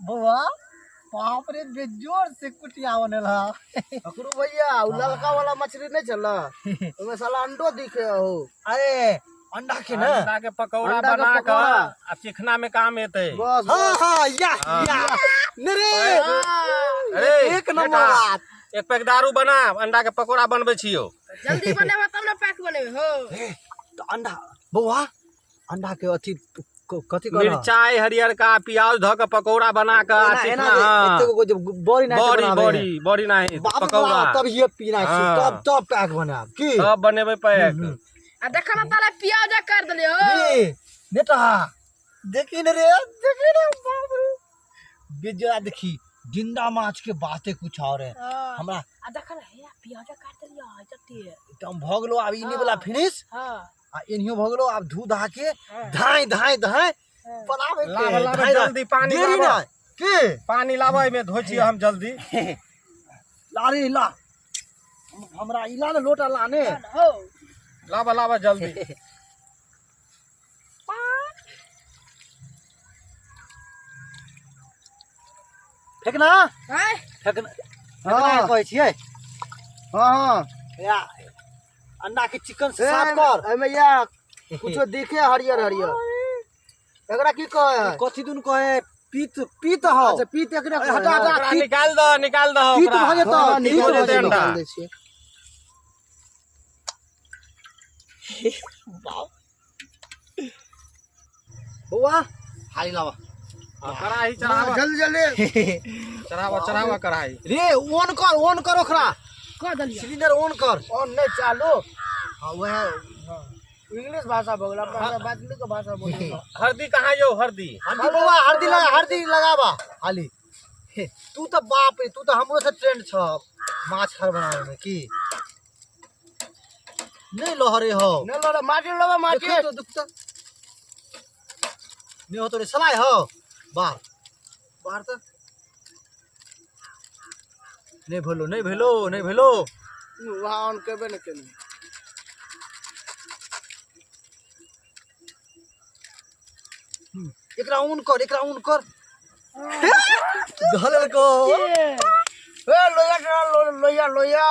बउआ बाप रे बेजोर से कुटिया बनेला अकरू भैया उ ललका वाला मछली नहीं चला उसमें साला अंडो दिखे हो। अरे अंडा के ना अंडा के पकौड़ा अंडा के बना कर पकौड़ा। अब चिकना में काम एते। बस हाँ हाँ या नरे अरे एक नंबर बेटा, बात। एक पैक दारू बना, अंडा के पकौड़ा बनबे छियो। जल्दी बनेबा तब ना पैक बनेबे हो। तो अंडा बउआ अंडा के अथी कथी कर मिर्चाई हरियर का प्याज ध के पकौड़ा बना के चिकना बड़ी ना बड़ी बड़ी बड़ी नहीं पकौड़ा तब ये पीना हाँ। तब पैक बनाब की सब बनेबे पैक। आ देखा ना ताला प्याज कर देले हो। रे नेता देखी न रे बाप रे बेजोरा देखी जिंदा माछ के बातें कुछ और है हमरा। आ देखा ना हे प्याज काट देलियो है जत्ती एकदम भगलो अब इने वाला फिनिश हां आ इनियो भगलो अब धू धा के धाई धाई धाई बनावे के लावा लावा धाई जल्दी पानी देरी लावा। ना के पानी लावे में धोई छियो हम जल्दी। ला रे ला हमरा इला ने लोटा लाने हो। लावा लावा जल्दी। फेकना हाय फेकना फेकना कहै छियै। हाँ या अंडा के चिकन से साफ कर एमे या कुछो दिखे हरियर हरियर एकरा की कहे है? कथी दुन कहे पीत पीत हो अच्छा पीत एकरा अरे हटा हटा ओकरा निकाल दो पीत ओकरा। भागे तो हाँ, पीत निकाल भागे दे तो। अंडा। निकाल दे छियै। बउआ हाली लावा कढ़ाई चढ़ावा जल्दी जल्दी चढ़ावा चढ़ावा कढ़ाई। रे ऑन कर ओकरा कर देलियो। सिलेंडर ऑन कर। और नहीं चालू हां वह इंग्लिश भाषा बोल अपना बातली का भाषा बोल। हल्दी कहाँ यो हल्दी? हल्दी बउआ हल्दी लगावा हाली। तू तो बाप रे तू तो हमरो से ट्रेंड छ माछ खर बनावे में की नहीं लहरे हो नहीं लो माटी लो माटी देखो तो दुखता नहीं हो तो रे सलाय हो बाहर बाहर तो नहीं भेलो वहां ऑन करबे न केनी एकरा ऑन कर धलल को ए लोया लोया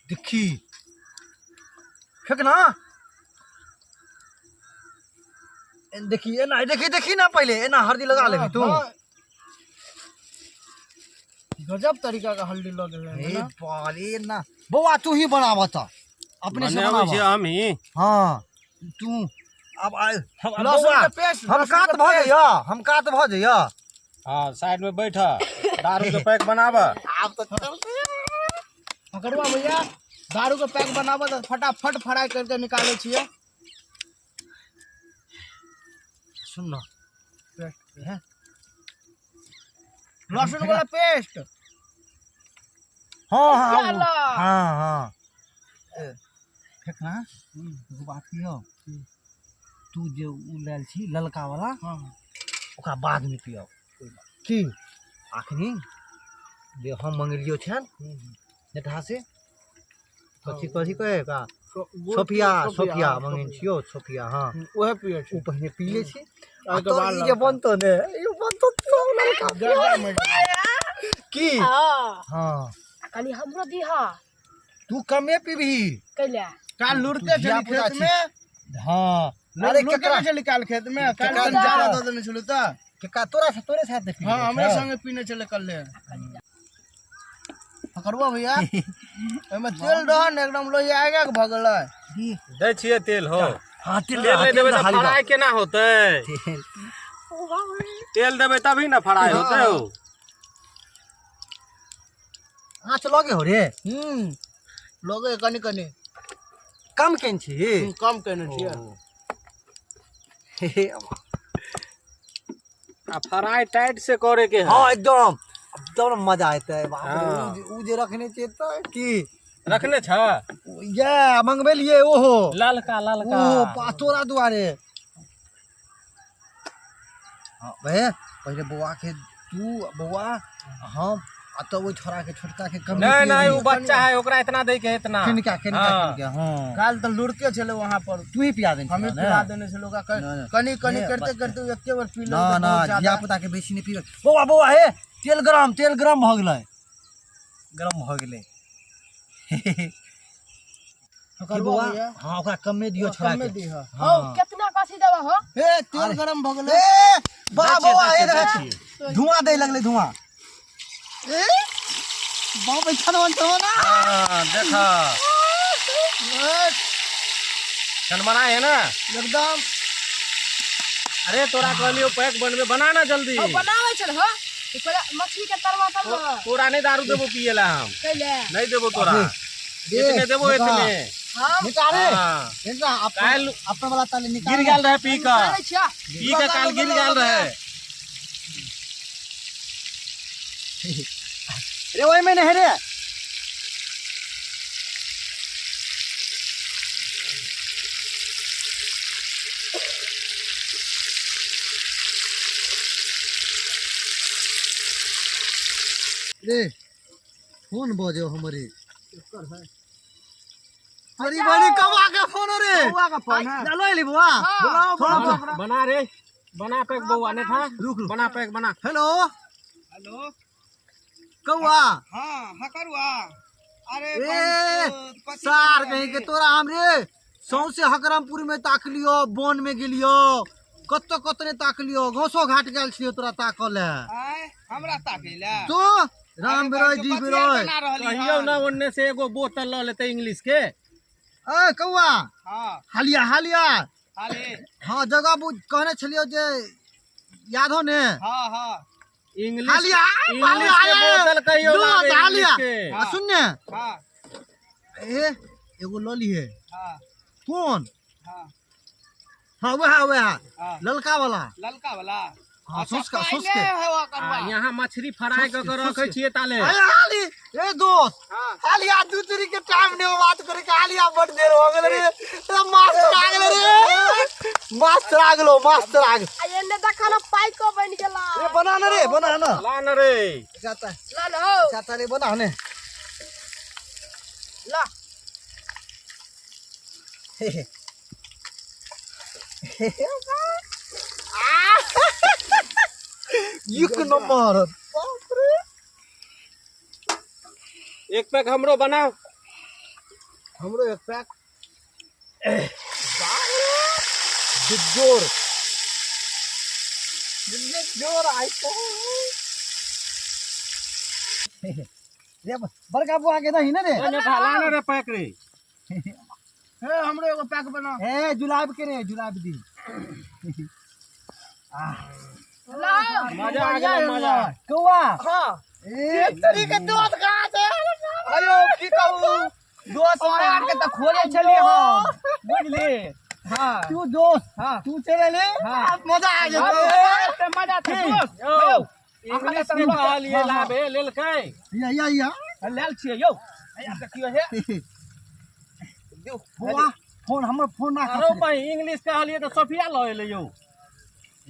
देखी फेंकना देखी एना देखी ना पहले एना हल्दी लगा लेबी तू। गजब तरीका का हल्दी लग रहा है ए ना। बाले ना बउआ तू ही बनावा त अपने से बनावे छियो बनावा। हम ही। हाँ तू अब लहसुन बउआ, के पेस्ट हम कात भ जइया हाँ साइड में बैठ दारू के पैक बनावा। अब तो पकड़वा भैया दारू के पैक बनाबो तो फटाफट फ्राई करके निकाले छिए। सुन ना लहसुन वाला पेस्ट हाँ चलो। हाँ फेंकना एगो बात पियो तू जे उ लेल छी ललका वाला ओकरा बाद में पियो की आखनी जे हम मंगलियो छन नेता से कथी कहे का सोफिया मंगन छियो सोफिया। हाँ ओहे पिए उ पहले पी ले छी आ तो बाद ई जे बनतो ने ई बनतो तो ललका की हां हाँ कनी हमरो दीहा तू कमे पीबी कैला काल लुड़ते चली खेत में। हाँ अरे केकरा चली काल खेत में काल केकरा ज्यादा दो देने छलु त। के तोरे साथ में पी हां हमरे संगे पीने चले कल ले पकड़वा भैया एमे तेल रहन एकदम लोया आएगा के भगल दे छिए तेल हो। हाँ तेल नहीं देबे तो फ्राई केना होते? तेल देबे तभी ना फ्राई होते हो। आँच लगे हो रे लोगे कनी कनी कम केन छी कम केने छिए। आ फ्राई टाइट से करे के है। हाँ एकदम मजा आता है बाप हाँ। रे उ जे रखने छिए त की रखने छ ये मंगबे लिए ओहो ललका ओहो पातोरा दुआरे। हाँ बे पहले बउआ के तू बउआ हम आ तो वो छोरा के छोटका के कम नहीं नहीं वो बच्चा है ओकरा इतना दे के इतना किनका हाँ। हां काल तो लुड़के चले वहां पर तू ही पिया दे हमें पिला देने से लोग कनी कनी करते करते एक बार पी लो ना ना जिया पता के बेसी नहीं पीबे बौआ बौआ हे तेल गरम भ गेलै गरम भ गेलै करवा हां ओकरा कमे दियो छोरा कमे के दी है हो कितना कासी देबा हो ए तेल गरम भ गेलै ए बौआ हे रहे धुआं दे लगले धुआं ए बाप बैठन तो ना हाँ देखा छनमना है ना एकदम अरे तोरा कहलियो पैक बनवे बना ना जल्दी हो बनावे छल हो तो पहले मछली के तरवा तरवा तोरा नहीं दारू देबो पिएला हम कैले नहीं देबो तोरा इतने देबो इतने हम निकाले हाँ। इनका काल अपना वाला ताले निकाल गिर गेल रहे पी का करे छिया पी का काल गिर गेल रहे रे ओए में नहीं रे रे फोन बजे हमरे अरे बड़ी कवा का फोन रे हुआ का फोन है चलो ले बुआ बुलाओ बुलाओ बना रे बना पैक बउआ ने था रुक रुक बना पैक बना हेलो हेलो कौआ हां हकरुआ अरे ए सार कहीं के तोरा हमरे सौसे हकरामपुर में ताक लियो बोन में गेलियो कत्तो कतने ताक लियो घोसो घाट गेल छियो तोरा ताकल है आय हमरा ताकेला तो राम बिरोय जी बिरोय कहियो ना ओन्ने से एगो बोतल ल लेते इंग्लिश के ए कौआ हां हालिया हालिया हाले हाँ जगह बुझ कहने छलियो जे याद हो ने हां हां इंग्लिश हालिया इंग्लिश के बोतल कहियो लावे हालिया इंग्लिश के आ सुन ने हां ए एगो लली है हां कौन हां हाँ वह हां ललका वाला ललका वाला हाँ सोच के हवा करवा यहाँ मछली फ्राई कर रखे छिए ताले अरे हाली ए दोस्त हां हालिया दूसरी के टाइम ने बात करे के हालिया बड़ देर हो गेल रे मास्टर आ गेल रे मास्टर आ गेलो मास्टर आ गेल आ एने देखा ना पाई को बन गेला ए बना ना रे बना ना ला न रे जाता लाल हो जाता रे बना ने ला एक नंबर बाप रे एक पैक हमरो बनाओ हमरो एक पैक जोर जोर आई तो रे बड़का बुआ के दही ना रे ओने ढाला न रे पैक रे ए हमरो एगो पैक बना ए जुलाब के रे जुलाब दी ला मजा आ गया मजा कौआ हां ए तरी के दूध कहां से अयो की कहू दोस्त मार के त खोले चलिए हां बुझली हां तू दोस्त हां तू चले ले हां मजा आ अरे गया ते मजा थे दोस्त यो इंग्लिश के कहलिए लाबे लेल के या लेल छिए यौ या देखियो हे बुआ फोन हमर फोन ना अरे भाई इंग्लिश कहलिए तो सोफिया ल एले यौ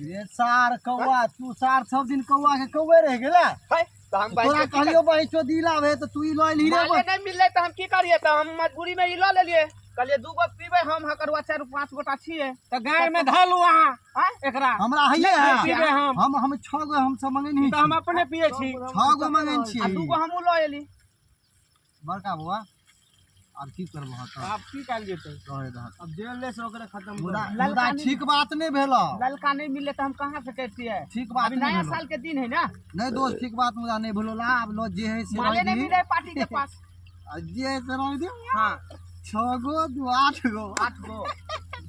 रे सार कौआ तू सार सब दिन कौआ के कौवे रह गेला है त हम तोरा कहलियो भाई चो दिला है तो तू ही लइ ली रे माले नहीं मिलले त हम की करिए त हम मजबूरी में ई ल लेलिए कहलिए दू गो पीबे हम हकरवा 4-5 गोटा छिए तो गाय में धल वहां एकरा हमरा हइए पीबे है हम हम 6 गो हम सब मंगे नहीं तो हम अपने पिए छी 6 गो मंगे आ छी दू गो हमू ल एली बड़का बुआ अब की करबो हत आप की काल जेते रहे दहत अब जेल से ओकरे खत्म मुदा ठीक बात नहीं भेलो ललका नहीं मिले त हम कहां से कहतिए ठीक बात अभी नहीं नया भेलो साल के दिन है ना नहीं दोस्त ठीक बात मुदा नहीं भेलो ला अब लो जे है से माले नहीं रह दी मिले पार्टी के पास जे है से रह दी हां 6 गो 8 गो 8 गो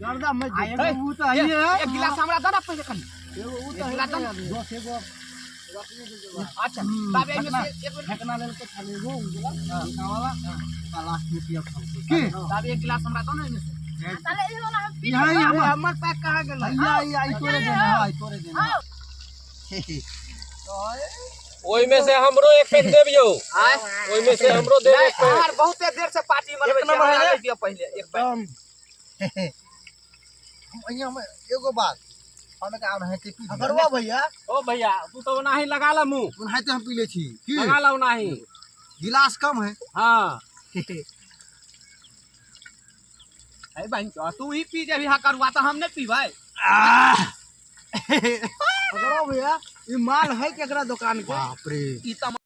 गर्दा मत आ दे एगो उ तो हइए है एक गिलास हमरा दे ना पहले कन एगो उ एक तो गिलास दे ना। दोस्त एगो अच्छा तब एमे से एक फेंकना लेल के खाली एगो उजला वाला आ लास्ट में पिया की तब एक गिलास हमरा दो ना एमे से ताले ई वाला हम पी यही हम हमर पैक कहां गेल आई तोरे देना आई तोरे देना ओई में से हमरो एक पैक देबियो ओई में से हमरो दे एक पैक यार बहुत देर से पार्टी मनबै छी हमरा ले दियो पहले एक पैक हम यहाँ में एगो बात हमें का है के पी अगरवा भैया ओ भैया तू तो नाही लगा ला मुंह उन्हाते हम पी ले छी की लगा ला नाही गिलास कम है हाँ अरे बहन तू ही पी जब यहाँ करवा तो हमने पी भाई अगरवा भैया ये माल है केकरा दुकान के बाप रे